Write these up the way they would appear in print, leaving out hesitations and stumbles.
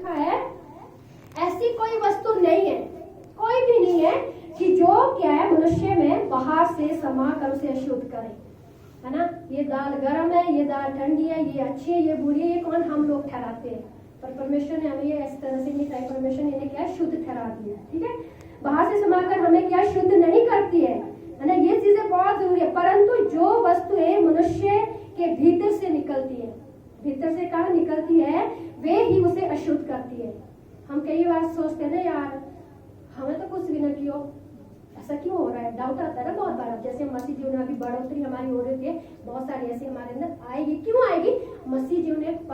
लिखा है ऐसी कोई वस्तु नहीं है, कोई भी नहीं है कि जो क्या है मनुष्य में बाहर से समा कर उसे अशुद्ध करे, है ना। ये दाल गर्म है, ये दाल ठंडी है, ये अच्छी है, ये बुरी है, ये कौन हम लोग ठहराते हैं, पर परमेश्वर ने हमें ये इस तरह से नहीं कहा। परमेश्वर ने इन्हें क्या शुद्ध ठहरा दिया, ठीक है। बाहर से समाकर हमें क्या शुद्ध नहीं करती है ना। ये चीजें बहुत जरूरी है। परंतु जो वस्तुएं मनुष्य के भीतर से निकलती है, भीतर से कहाँ निकलती है, वे ही उसे अशुद्ध करती है। हम कई बार सोचते हैं ना, यार हमें तो कुछ भी न कियो, ऐसा क्यों हो रहा है, डाउट आता है ना बहुत बार। जैसे मसीह जीवन में अभी बढ़ोतरी हमारी हो रही है, बहुत सारी ऐसी हमारे अंदर आएगी। क्यों आएगी? मसीह जीवन एक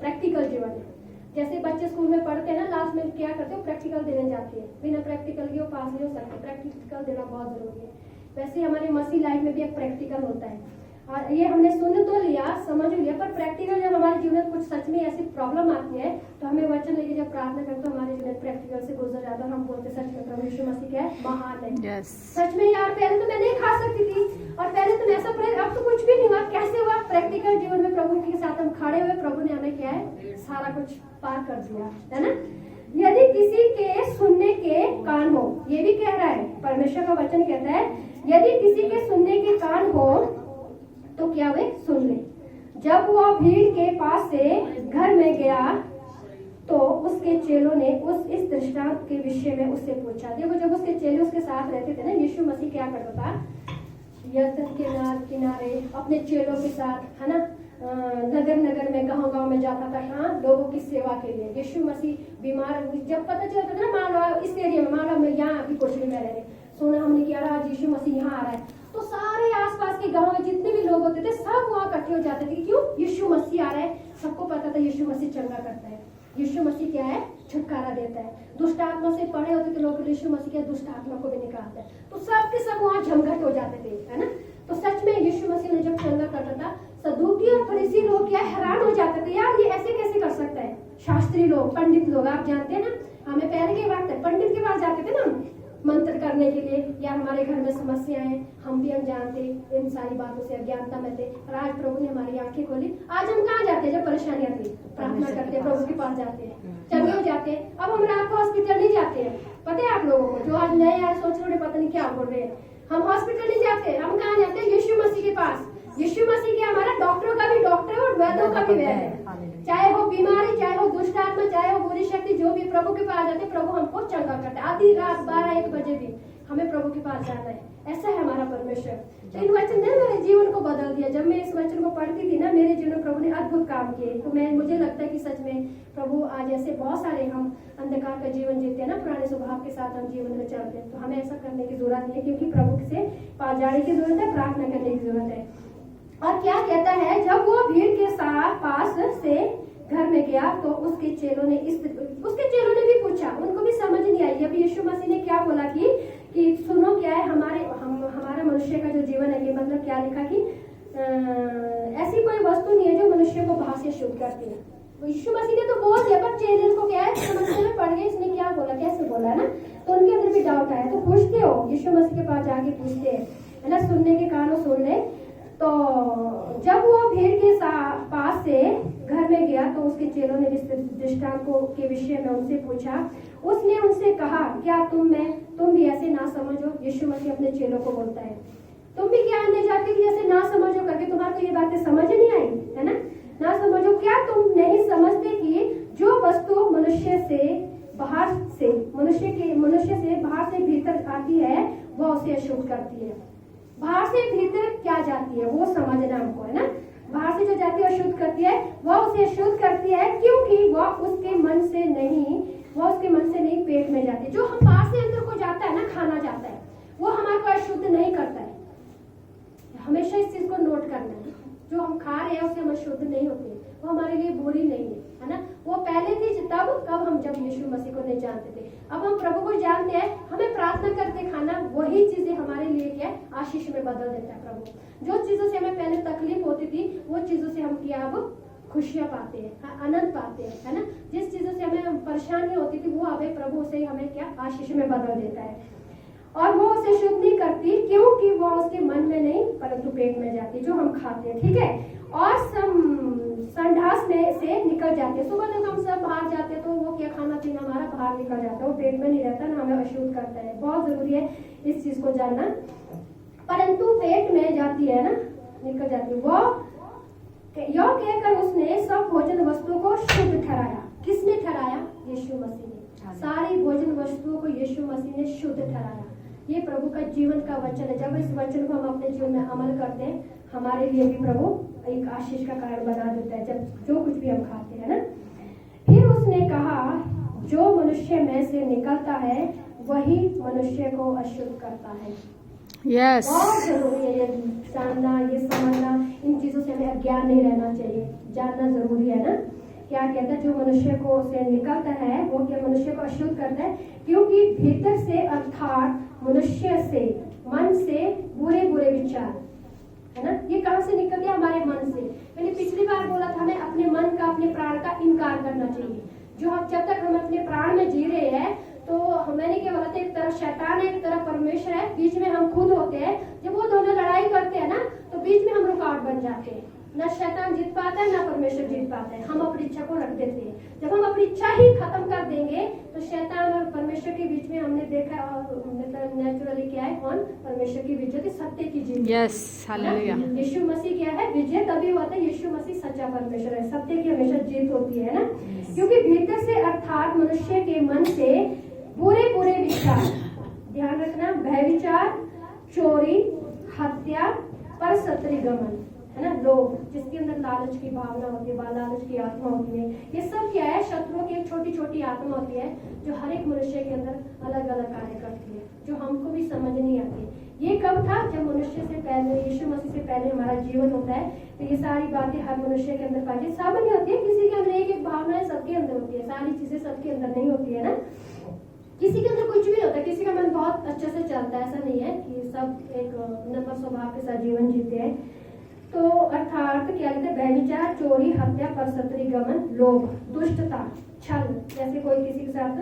प्रैक्टिकल जीवन है। जैसे बच्चे स्कूल में पढ़ते हैं ना, लास्ट में क्या करते हो, प्रैक्टिकल देने जाते हैं। बिना प्रैक्टिकल के वो पास नहीं हो सकते, प्रैक्टिकल देना बहुत जरूरी है। वैसे हमारे मसीह लाइफ में भी एक प्रैक्टिकल होता है। और ये हमने सुन तो लिया, समझ लिया, पर प्रैक्टिकल जब हमारे जीवन में कुछ सच में ऐसी प्रॉब्लम आती है तो हमें वचन लेके जब प्रार्थना करते तो हमारे जीवन प्रैक्टिकल से गुजर जाता है। हम बोलते सच में प्रभु यीशु मसीह क्या है, महान है। Yes. सच में यार, पहले तो मैं नहीं खा सकती थी और पहले तो ऐसा अब तो कुछ भी नहीं हुआ। कैसे हुआ? प्रैक्टिकल जीवन में प्रभु के साथ हम खड़े हुए, प्रभु ने हमें क्या है, सारा कुछ पार कर दिया, है ना। यदि किसी के सुनने के कान हो, ये भी कह रहा है परमेश्वर का वचन, कहता है यदि किसी के सुनने के कान हो तो क्या वे सुन ले। जब वह भीड़ के पास से घर में गया तो उसके चेलों ने इस दृष्टांत के विषय में उससे पूछा। देखो, जब उसके चेले उसके साथ रहते थे ना, यीशु मसीह क्या करता था, यरदन के किनारे अपने चेलों के साथ, है ना, नगर नगर में, गांव में जाता था, हाँ, लोगों की सेवा के लिए। यीशु मसीह बीमार, जब पता चलता था ना, मान लो इस एरिया में, मान लो मैं यहाँ अभी कोचरी में रह रहे, सुना हमने कि आज यीशु मसीह यहाँ आ रहा है, तो सारे आसपास के गांव में जितने भी लोग होते थे सब वहाँ इकट्ठे हो जाते थे। क्यों? यीशु मसीह आ रहा है। सबको पता था यीशु मसीह चंगा करता है, यीशु मसीह क्या है, छुटकारा देता है। दुष्ट आत्मा से पड़े होते थे लोग, यीशु मसीह क्या दुष्ट आत्मा को भी निकालता है। तो सब के सब वहाँ झमघट हो जाते थे, है ना। तो सच में यीशु मसीह ने जब चंगा करता था, सदूकी और फरीसी लोग क्या हैरान हो जाते थे, यार ये ऐसे कैसे कर सकता है। शास्त्री लोग, पंडित लोग, आप जानते हैं ना, हमें पहले के वक्त पंडित के पास जाते थे ना मंत्र करने के लिए, या हमारे घर में समस्याएं, हम भी अनजानते इन सारी बातों से, अज्ञानता में थे। और आज प्रभु ने हमारी आंखें खोली। आज हम कहाँ जाते हैं जब परेशानी आती है? प्रार्थना करते हैं, प्रभु के पास जाते हैं, चंगे हो जाते हैं। अब हम रात को हॉस्पिटल नहीं जाते हैं, पता है आप लोगों को, जो आज नए यार सोच रहे पता नहीं क्या बोल रहे हैं। हम हॉस्पिटल नहीं जाते, हम कहाँ जाते हैं? यीशु मसीह के पास। यीशु मसीह के हमारा डॉक्टरों का भी डॉक्टर है और वैद्यों का भी वैद्य है। चाहे हो बीमारी, चाहे हो दुष्ट आत्मा, चाहे हो बुरी शक्ति, जो भी प्रभु के पास जाते, प्रभु हमको चंगा करता है। आधी रात 12-1 बजे भी हमें प्रभु के पास जाना है। ऐसा है हमारा परमेश्वर। तो इन वचन ने मेरे जीवन को बदल दिया। जब मैं इस वचन को पढ़ती थी ना, मेरे जीवन में प्रभु ने अद्भुत काम किए। तो मुझे लगता है कि सच में प्रभु आज ऐसे बहुत सारे हम अंधकार का जीवन जीते हैं ना, पुराने स्वभाव के साथ हम जीवन में चलते हैं, तो हमें ऐसा करने की जरूरत नहीं है, क्योंकि प्रभु से पास जाने की जरूरत है, प्रार्थना करने की जरूरत है। और क्या कहता है, जब वो भीड़ के साथ पास से घर में गया तो उसके चेलों ने भी पूछा, उनको भी समझ नहीं आई। अभी यीशु मसीह ने क्या बोला कि सुनो, क्या है हमारा मनुष्य का जो जीवन है, मतलब क्या लिखा कि ऐसी कोई वस्तु नहीं है जो मनुष्य को बाहर से शुद्ध करती है। यीशु मसीह ने तो बोल दिया, पर चेले को क्या है, समस्या में पड़ गए, इसने क्या बोला, कैसे बोला ना, तो उनके अंदर भी डाउट आया। तो पूछते हो, यीशु मसीह के पास जाके पूछते हैं, है ना, सुनने के कानों सुन ले। तो जब वो भीड़ के पास से घर में गया तो उसके चेलों ने दृष्टांत के विषय में उनसे पूछा। उसने उनसे कहा, क्या तुम भी ऐसे ना समझो? यीशु मसीह अपने चेलों को बोलता है, तुम भी क्या अन्य जाति की जैसे ना समझो करके तुम्हारे को ये बातें समझ नहीं आई, है ना समझो। क्या तुम नहीं समझते कि जो वस्तु मनुष्य से बाहर से भीतर आती है वह उसे अशुद्ध करती है। बाहर से भीतर क्या जाती है वो समझना हमको, है ना। बाहर से जो जाती है अशुद्ध करती है, वह उसे शुद्ध करती है, क्योंकि वह उसके मन से नहीं पेट में जाती। जो हम बाहर से अंदर को जाता है ना, खाना जाता है, वो हमारे को अशुद्ध नहीं करता है। हमेशा इस चीज को नोट करना है, जो हम खा रहे हैं उससे हम अशुद्ध नहीं होते, वो हमारे लिए बुरी नहीं है ना। वो पहले थी कब हम जब यीशु मसीह को नहीं जानते थे। अब हम प्रभु को जानते हैं, हमें प्रार्थना करते खाना, वही चीजें हमारे लिए क्या आशीष में बदल देता है प्रभु। जो चीजों से हमें पहले तकलीफ होती थी, वो चीजों से हम क्या अब खुशियां पाते हैं, आनंद पाते हैं, है ना। जिस चीजों से हमें परेशानी होती थी, वो अब प्रभु से हमें क्या आशीष में बदल देता है। और वो उसे शुद्ध नहीं करती, क्योंकि वो उसके मन में नहीं परंतु पेट में जाती, जो हम खाते हैं, ठीक है। और संडास में से निकल जाते हैं। सुबह जब हम सब बाहर निकल जाता है, वो पेट में नहीं रहता ना, हमें अशुद्ध करता है। बहुत जरूरी है इस चीज को जानना। परंतु पेट में जाती है ना, निकल जाती है। वो यह कहकर उसने सब भोजन वस्तुओं को शुद्ध ठहराया। किसने ठहराया? यीशु मसीह ने। सारी भोजन वस्तुओं को यीशु मसीह ने शुद्ध ठहराया। ये प्रभु का जीवन का वचन है। जब इस वचन को हम अपने जीवन में अमल करते हैं, हमारे लिए भी प्रभु एक आशीष का कारण बना देता है, जब जो कुछ भी हम खाते हैं ना। फिर उसने कहा, जो मनुष्य में से निकलता है वही मनुष्य को अशुद्ध करता है। यस, बहुत जरूरी है ये जानना, ये समझना। इन चीजों से हमें अज्ञान नहीं रहना चाहिए, जानना जरूरी है ना। क्या कहता है? जो मनुष्य को से निकलता है वो क्या मनुष्य को अशुद्ध करता है, क्योंकि भीतर से अर्थात मनुष्य से, मन से बुरे बुरे विचार, है ना, ये कहां से निकल गया? हमारे मन से। मैंने पिछली बार बोला था, हमें अपने मन का, अपने प्राण का इनकार करना चाहिए। जो हम जब तक हम अपने प्राण में जी रहे हैं, तो मैंने क्या बोला था, एक तरफ शैतान है, एक तरफ परमेश्वर है, बीच में हम खुद होते हैं। जब वो दोनों लड़ाई करते हैं ना, तो बीच में हम रुकावट बन जाते हैं। ना शैतान जीत पाता है, ना परमेश्वर जीत पाता है। हम अपनी इच्छा को रख देते हैं। जब हम अपनी इच्छा ही खत्म कर देंगे, तो शैतान और परमेश्वर के बीच में हमने देखा, मतलब नेचुरली क्या है, कौन? परमेश्वर की विजय, सत्य की जीत। Yes, hallelujah. यीशु मसीह क्या है? विजय तभी होता है, यीशु मसीह सच्चा परमेश्वर है, सत्य की हमेशा जीत होती है ना। क्योंकि भीतर से अर्थात मनुष्य के मन से बुरे बुरे विचार, ध्यान रखना, भय विचार, चोरी, हत्या, परसत्री गमन, है ना, लोभ, जिसके अंदर लालच की भावना होती है, लालच की आत्मा होती है। ये सब क्या है? शत्रुओं की एक छोटी छोटी आत्मा होती है, जो हर एक मनुष्य के अंदर अलग अलग कार्य करती है, जो हमको भी समझ नहीं आती। ये कब था? जब मनुष्य से पहले, यीशु मसीह से पहले हमारा जीवन होता है। तो ये सारी बातें हर मनुष्य के अंदर पाई, सब नहीं होती है, किसी के अंदर एक एक भावना है, सबके अंदर होती है। सारी चीजें सबके अंदर नहीं होती है ना। किसी के अंदर कुछ भी होता है, किसी का मन बहुत अच्छे से चलता है, ऐसा नहीं है कि सब एक नम्र स्वभाव के साथ जीवन जीते हैं। तो अर्थात क्या कहते हैं? व्यभिचार, चोरी, हत्या, परसत्री गमन, लोभ, दुष्टता, छल, जैसे कोई किसी के साथ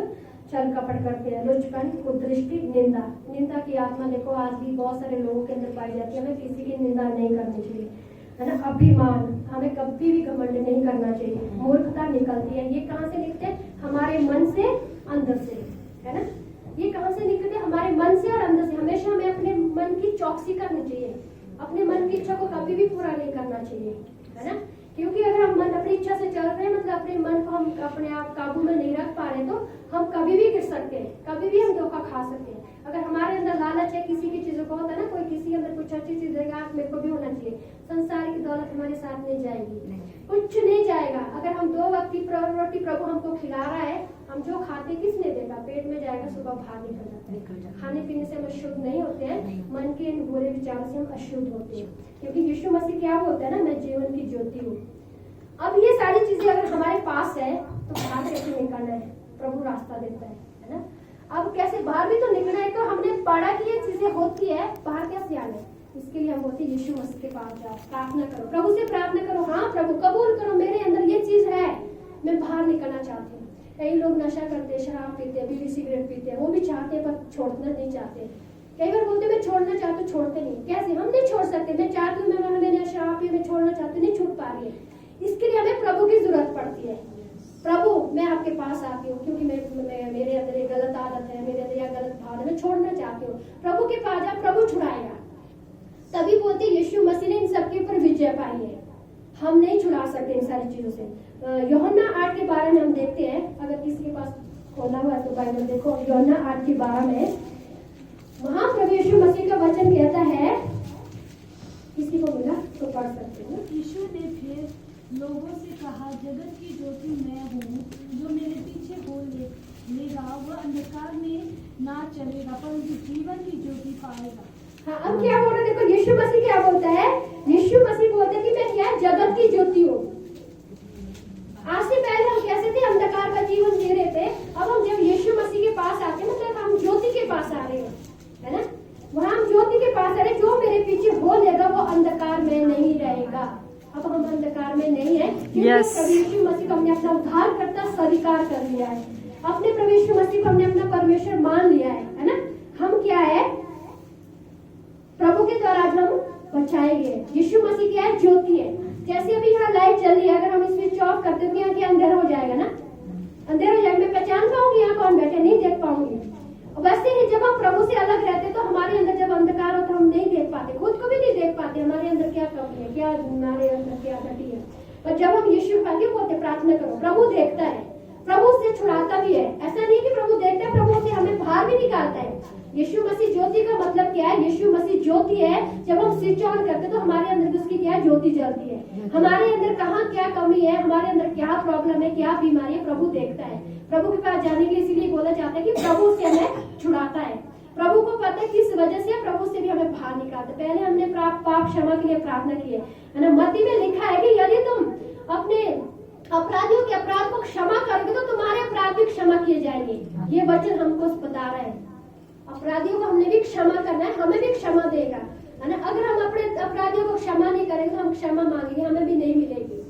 छल कपट करते हैं, लुचपन, कुदृष्टि, निंदा। निंदा की आत्मा देखो आज भी बहुत सारे लोगों के अंदर पाई जाती है। हमें किसी की निंदा नहीं करनी चाहिए, है ना। अभिमान, हमें कभी भी घमंड नहीं करना चाहिए। मूर्खता निकलती है, ये कहाँ से निकलते हैं? हमारे मन से, अंदर से, है ना। ये कहाँ से निकलते हैं? हमारे मन से और अंदर से। हमेशा हमें अपने मन की चौकसी करनी चाहिए, अपने मन की इच्छा को कभी भी पूरा नहीं करना चाहिए, है ना। क्योंकि अगर हम मन अपनी इच्छा से चल रहे हैं, मतलब अपने मन को हम अपने आप काबू में नहीं रख पा रहे, तो हम कभी भी गिर सकते हैं, कभी भी हम धोखा खा सकते हैं। अगर हमारे अंदर लालच है किसी की चीजों को, होता है ना, कोई किसी के अंदर कुछ अच्छी चीज देगा, मेरे को भी होना चाहिए। संसार की दौलत हमारे साथ नहीं जाएगी, कुछ नहीं जाएगा। अगर हम 2 वक्त की रोटी प्रभु हमको खिला रहा है, हम जो खाते किसने देगा? पेट में जाएगा, सुबह बाहर निकल जाता है। खाने पीने से हम अशुद्ध नहीं होते हैं, मन के इन बुरे विचारों से हम अशुद्ध होते हैं। क्योंकि यीशु मसीह क्या बोलता है ना, मैं जीवन की ज्योति हूँ। अब ये सारी चीजें अगर हमारे पास है, तो बाहर कैसे निकलना है? प्रभु रास्ता देता है ना। अब कैसे बाहर भी तो निकलना है। तो हमने पढ़ा कि ये चीजें होती है, बाहर कैसे आना है? इसके लिए हम बोलते हैं यीशु मसीह के पास जाओ, प्रार्थना करो, प्रभु से प्रार्थना करो। हाँ प्रभु, कबूल करो, मेरे अंदर ये चीज है, मैं बाहर निकलना चाहती हूँ। कई लोग नशा करते हैं, शराब पीते हैं, बीड़ी सिगरेट पीते हैं, वो भी चाहते हैं पर छोड़ना नहीं चाहते। कई बार बोलते मैं छोड़ना चाहती हूँ, छोड़ते नहीं। कैसे? हम नहीं छोड़ सकते। मैं चाहती हूँ, मैंने शराब पी, मैं छोड़ना चाहती हूँ, नहीं छूट पा रही है। इसके लिए हमें प्रभु की जरूरत पड़ती है। प्रभु, मैं आपके पास आती हूँ, क्योंकि मेरे अंदर ये गलत आदत है, मेरे अंदर यह गलत भावना, मैं छोड़ना चाहती हूँ। प्रभु के पास जा, प्रभु छुड़ाएगा। तभी बोलते यीशु मसीह ने इन सबके ऊपर विजय पाई है। हम नहीं छुड़ा सकते इन सारी चीजों से। यूहन्ना 8 के 12 में हम देखते हैं, अगर किसी के पास खोला हुआ है तो बाइबल देखो। यूहन्ना 8 के 12 में वहां प्रभु यीशु मसीह का वचन कहता है, किसी को मिला तो पढ़ सकते हैं। यीशु ने फिर लोगों से कहा, जगत की ज्योति मैं हूँ, जो मेरे पीछे हो लेगा वह अंधकार में ना चलेगा, परंतु जीवन की ज्योति पाएगा। हाँ, अब क्या बोल रहे? देखो यीशु मसीह क्या बोलता है। यीशु मसीह बोलते हैं कि मैं क्या, जगत की ज्योति हूँ। आज से पहले हम कैसे थे? अंधकार का जीवन जी रहे थे। अब हम जब यीशु मसीह के पास आते हैं, मतलब हम ज्योति के पास आ रहे हैं, है ना। वहाँ हम ज्योति के पास आ रहे, जो मेरे पीछे हो लेगा वो अंधकार में नहीं रहेगा। अब हम अंधकार में नहीं है, क्योंकि यीशु मसीह को हमने अपना उद्धार करता स्वीकार कर लिया है। अपने प्रभु यीशु मसीह को हमने अपना परमेश्वर मान लिया है ना। हम क्या है? प्रभु के द्वारा आज हम बचाएंगे। यीशु मसीह क्या है? ज्योति है। जैसे अभी यहाँ लाइट चल रही है, अगर हम स्विच ऑफ करते हैं तो यहाँ अंधेरा हो जाएगा ना, अंधेरा हो जाएगा। मैं पहचान पाऊंगी यहाँ कौन बैठे? वैसे ही जब हम प्रभु से अलग रहते तो हमारे अंदर जब अंधकार होता हम नहीं देख पाते, खुद को भी नहीं देख पाते हमारे अंदर क्या कमी है, क्या हमारे अंदर क्या घटी है। पर जब हम यीशु का आगे बोलते प्रार्थना करो, प्रभु देखता है, प्रभु उससे छुड़ाता भी है। ऐसा नहीं कि प्रभु देखता है, प्रभु से हमें बाहर भी निकालता है। यीशु मसीह ज्योति का मतलब क्या है? यीशु मसीह ज्योति है। जब हम स्विच ऑन करते तो हमारे अंदर भी उसकी क्या है? ज्योति जलती है। हमारे अंदर कहाँ क्या कमी है, हमारे अंदर क्या प्रॉब्लम है, क्या बीमारी है, प्रभु देखता है। प्रभु के पास जाने के लिए इसीलिए बोला जाता है कि प्रभु से हमें छुड़ाता है। प्रभु को पता है किस वजह से प्रभु से भी हमें बाहर निकालते। पहले हमने पाप क्षमा के लिए प्रार्थना की है ना। मत्ती में लिखा है कि यदि तुम अपने अपराधियों के अपराध को क्षमा करोगे तो तुम्हारे अपराध भी क्षमा किए जाएंगे। ये वचन हमको बता रहा है। अपराधियों को हमने भी क्षमा करना है, हमें भी क्षमा देगा, है ना। अगर हम अपने अपराधियों को क्षमा नहीं करेंगे तो हम क्षमा मांगेंगे, हमें भी नहीं मिलेगी।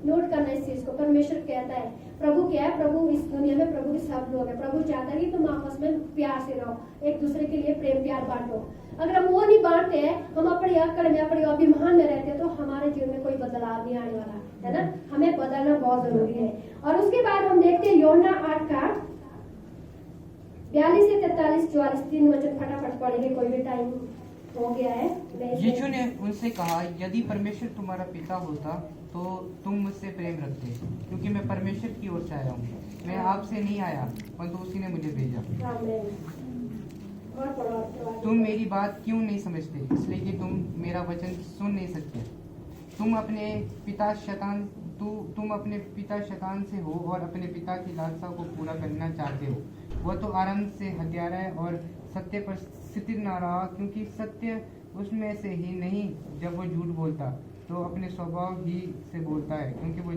नोट करना इस चीज को। परमेश्वर कहता है, प्रभु क्या है? प्रभु इस दुनिया में प्रभु के सब लोग हैं। प्रभु चाहता है कि तुम आपस में प्यार से रहो, एक दूसरे के लिए प्रेम प्यार बांटो। अगर हम वो नहीं बांटते हैं, हम अपने अकड़ में अपने अभिमान में रहते हैं, तो हमारे जीवन में कोई बदलाव नहीं आने वाला, है ना। हमें बदलना बहुत जरूरी है। और उसके बाद हम देखते हैं यूहन्ना 8 का 42 से 43 44 3 वचन फटाफट पढ़ेंगे, कोई भी टाइम हो गया है। यीशु ने उनसे कहा, यदि परमेश्वर तुम्हारा पिता होता तो तुम मुझसे प्रेम रखते, क्योंकि मैं परमेश्वर की ओर से आया हूँ। मैं आपसे नहीं आया, परंतु उसी ने मुझे भेजा। तुम मेरी बात क्यों नहीं समझते? इसलिए कि तुम मेरा वचन सुन नहीं सकते। तुम अपने पिता शैतान से हो और अपने पिता की लालसा को पूरा करना चाहते हो। वह तो आरंभ से हत्यारा है और सत्य पर स्थिर न रहा, क्योंकि सत्य उसमें से ही नहीं। जब वो झूठ बोलता तो अपने स्वभाव ही से बोलता है, क्योंकि वो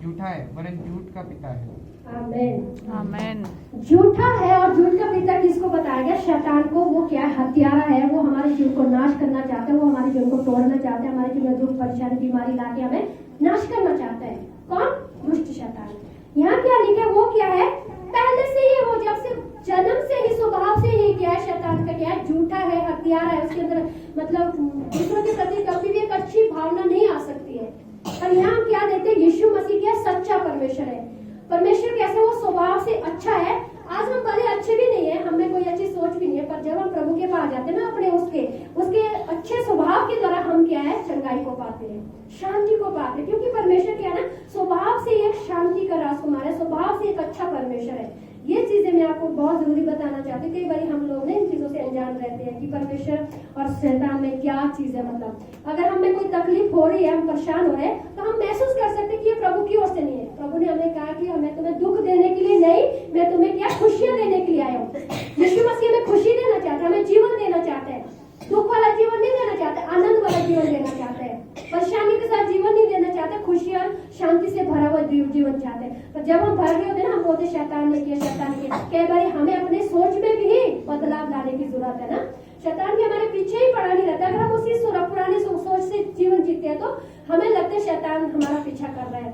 झूठा है, वरन झूठ का पिता है। आमीन आमीन। झूठा है और झूठ का पिता किसको बताया गया? शैतान को। वो क्या है? हत्यारा है। वो हमारे जीवन को नाश करना चाहता है, वो हमारे जीवन को तोड़ना चाहता है, हमारे जीवन में दुख परेशानी बीमारी लाके हमें नाश करना चाहता है। कौन? दुष्ट शैतान। यहाँ क्या लिखा है? वो क्या है? पहले से ही वो जब से जन्म से ही स्वभाव से ही क्या है? शैतान का क्या है? झूठा है, हत्यारा है। उसके अंदर मतलब दूसरों के प्रति कभी भी एक अच्छी भावना नहीं आ सकती है। और यहाँ क्या देते हैं? यीशु मसीह क्या? सच्चा परमेश्वर है। परमेश्वर कैसे? वो स्वभाव से अच्छा है। आज हम भले अच्छे भी नहीं है, हमें कोई अच्छी सोच भी नहीं है, पर जब हम प्रभु के पास जाते हैं ना, अपने उसके अच्छे स्वभाव के द्वारा हम क्या है? चंगाई को पाते हैं, शांति को पाते हैं। क्योंकि परमेश्वर क्या है ना, स्वभाव से एक शांति का राजकुमार है, स्वभाव से एक अच्छा परमेश्वर है। ये चीजें मैं आपको बहुत जरूरी बताना चाहती हूँ। कई बार हम लोग इन चीजों से अनजान रहते हैं कि परमेश्वर और शैतान में क्या चीज है। मतलब अगर हमें कोई तकलीफ हो रही है, हम परेशान हो रहे हैं, तो हम महसूस कर सकते हैं कि ये प्रभु की ओर से नहीं है। प्रभु ने हमें कहा कि हमें तुम्हें दुख देने के लिए नहीं, मैं तुम्हें क्या? खुशियां देने के लिए आया हूँ। यीशु मसीह हमें खुशी देना चाहता है, हमें जीवन देना चाहता है। दुख वाला जीवन नहीं देना चाहता, आनंद वाला जीवन देना चाहता है। परेशानी के साथ जीवन नहीं देना चाहता, खुशियां शांति से भरा हुआ जीवन चाहते हैं। पर जब हम भर गए होते हैं ना, हम बोलते शैतान ने किया, शैतान ने किया। कई बार हमें अपने सोच में भी बदलाव लाने की जरूरत है ना। शैतान भी हमारे पीछे ही पड़ा नहीं रहता। अगर हम उसी पुरानी सोच से जीवन जीते हैं तो हमें लगता है शैतान हमारा पीछा कर रहा है,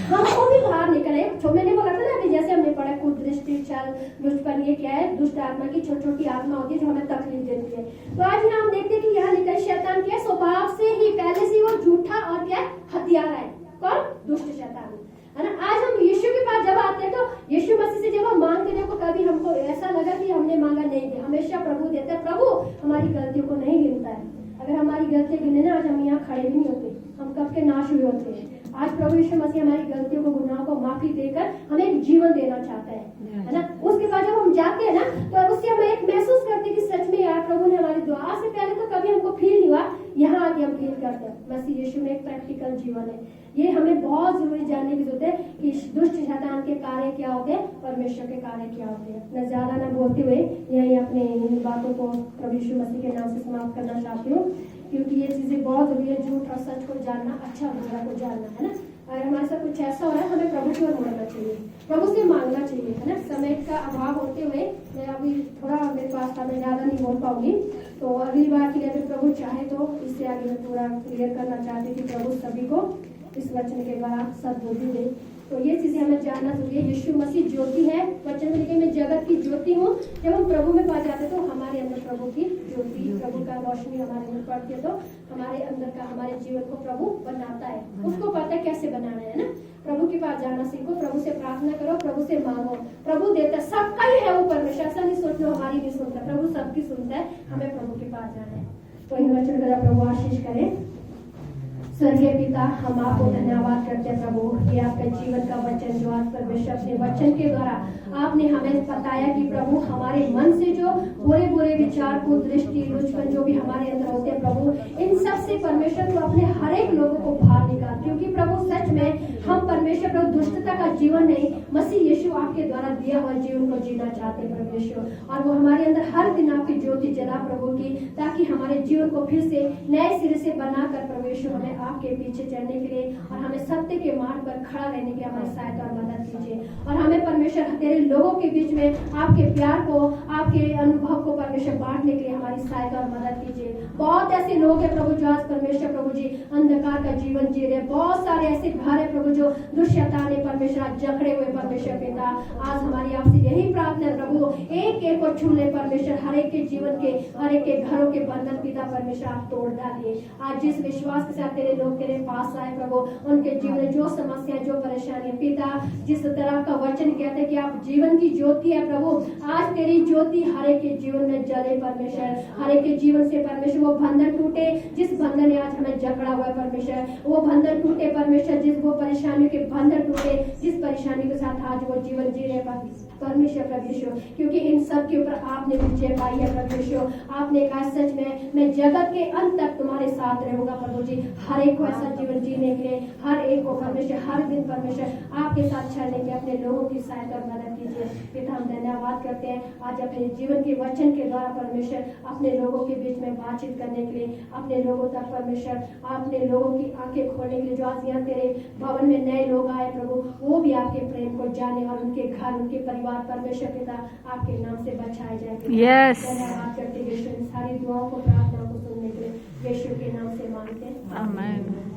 हमको भी बाहर निकले। जो मैंने बोला था ना कि जैसे हमने पढ़ा कुदृष्टि, छल, दुष्टपन, ये क्या है? दुष्ट आत्मा की छोटी छोटी आत्मा होती है जो हमें तकलीफ देती है। तो आज यहाँ हम देखते हैं कि यहाँ लिखा है शैतान क्या है? स्वभाव से ही पहले से वो झूठा और क्या है? हत्यारा है। कौन? दुष्ट शैतान, है ना। आज हम यीशु के पास जब आते हैं तो यीशु मसीह से जब हम मांगते हैं तो कभी हमको ऐसा लगा कि हमने मांगा नहीं दिया। हमेशा प्रभु देता है। प्रभु हमारी गलतियों को नहीं गिनता है। अगर हमारी गलतियां गिने ना, आज हम यहाँ खड़े भी नहीं होते, हम कब के नाश हुए होते हैं। आज प्रभु यीशु मसीह हमारी गलतियों को, गुनाहों को माफी देकर हमें एक जीवन देना चाहता है ना। उसके बाद जब हम जाते हैं ना, तो उससे हम एक महसूस करते हैं कि सच में यार प्रभु ने हमारी दुआ से पहले तो कभी हमको फील नहीं हुआ, यहाँ आके हम फील करते हैं। मसीह यीशु में एक प्रैक्टिकल जीवन है। ये हमें बहुत जरूरी जानने की जरूरत है कि दुष्ट शैतान के कार्य क्या होते हैं, परमेश्वर के कार्य क्या होते हैं। मैं ज्यादा न बोलते हुए यही अपने इन बातों को प्रभु यीशु मसीह के नाम से समाप्त करना चाहती हूँ, क्योंकि ये चीजें बहुत जरूरी है। झूठ और सच को जानना, अच्छा बुरा को जानना, है ना। अगर हमारे साथ कुछ ऐसा हो रहा है, हमें प्रभु की ओर मुड़ना चाहिए, प्रभु से मांगना चाहिए, है ना। समय का अभाव होते हुए मैं अभी थोड़ा मेरे पास था, मैं ज्यादा नहीं बोल पाऊंगी, तो अगली बार के लिए अगर प्रभु चाहे तो इससे आगे मैं पूरा क्लियर करना चाहती थी। प्रभु सभी को इस वचन के द्वारा सद्बुद्धि दे। तो ये चीजें हमें जानना जरूरी है। यीशु मसीह ज्योति है, वचन में लिखे मैं जगत की ज्योति हूँ। जब हम प्रभु में पा जाते तो हमारे अंदर प्रभु की ज्योति, प्रभु का रोशनी हमारे अंदर पड़ती है, तो हमारे अंदर का, हमारे जीवन को प्रभु बनाता है। उसको पता है कैसे बनाना है ना। प्रभु के पास जाना सीखो, प्रभु से प्रार्थना करो, प्रभु से मांगो। प्रभु देता है, सबका ही है वो परमेश्वर, ऐसा नहीं सोचना हमारी नहीं सुनता, प्रभु सबकी सुनता है, हमें प्रभु के पास जाना है। तो इन वचन का प्रभु आशीष करे। स्वर्गीय पिता, हम आपको धन्यवाद करते हैं प्रभु, ये आपका जीवन का वचन जो आज परमेश्वर अपने वचन के द्वारा आपने हमें बताया कि प्रभु हमारे मन से जो बुरे बुरे विचार को दृष्टि लुचपन जो भी हमारे अंदर होते हैं प्रभु, इन सब से परमेश्वर को अपने हर एक लोगों को बाहर निकाल, क्योंकि प्रभु सच में हम परमेश्वर प्रभु दुष्टता का जीवन नहीं, मसीह यीशु आपके द्वारा दिया हुआ जीवन को जीना चाहते हैं परमेश्वर, और वो हमारे अंदर हर दिन आपकी ज्योति जला प्रभु की, ताकि हमारे जीवन को फिर से नए सिरे से बनाकर परमेश्वर हमें आपके पीछे चलने के लिए और हमें सत्य के मार्ग पर खड़ा रहने की हमारी सहायता और मदद कीजिए। और हमें परमेश्वर तेरे लोगों के बीच में आपके प्यार को, आपके अनुभव को परमेश्वर बांटने के लिए हमारी सहायता और मदद कीजिए। बहुत ऐसे लोग हैं प्रभु जो आज परमेश्वर प्रभु जी अंधकार का जीवन जी रहे, बहुत सारे ऐसे घर है प्रभु जो दुष्यता ने परमेश्वर आज जकड़े हुए परमेश्वर पिता, आज हमारी आपसे यही प्रार्थना है प्रभु, एक एक को छू ले परमेश्वर, हर एक के जीवन के, हर एक के घरों के बंधन पिता परमेश्वर आप तोड़ डालिए। आज जिस विश्वास के साथ तेरे लोग तेरे पास आए प्रभु, उनके जीवन में जो समस्या जो परेशानी है पिता, जिस तरह का वचन कहते हैं कि आप जीवन की ज्योति है प्रभु, आज तेरी ज्योति हर एक के जीवन में जले परमेश्वर, हर एक के जीवन से परमेश्वर वो बंधन टूटे जिस बंधन ने आज हमें जकड़ा हुआ है परमेश्वर, वो बंधन टूटे परमेश्वर, जिस वो परेशानियों के बंधन टूटे जिस परेशानी के साथ आज वो जीवन जी रहे परमेश्वर परमेश्वर, क्योंकि इन सब के ऊपर आपने विजय पाई है परमेश्वर। आपने कहा सच में मैं जगत के अंत तक तुम्हारे साथ रहूंगा प्रभु जी, हर एक को ऐसा जीवन जीने के लिए, हर एक को परमेश्वर हर दिन परमेश्वर आपके साथ चलने के अपने लोगों की सहायता और मदद कीजिए पिता। हम धन्यवाद करते हैं आज अपने जीवन के वचन के द्वारा परमेश्वर अपने लोगों के बीच में बातचीत करने के लिए, अपने लोगों तक परमेश्वर अपने लोगों की आंखें खोलने के लिए, जो आज यहाँ तेरे भवन में नए लोग आए प्रभु, वो भी आपके प्रेम को जाने और उनके घर उनके परिवार परमेश्वर पिता आपके नाम से बचाए जाए। Yes. धन्यवाद करते यीशु, सारी दुआओं को प्रार्थनाओं को सुनने के लिए यीशु के नाम से मांगते हैं, आमीन।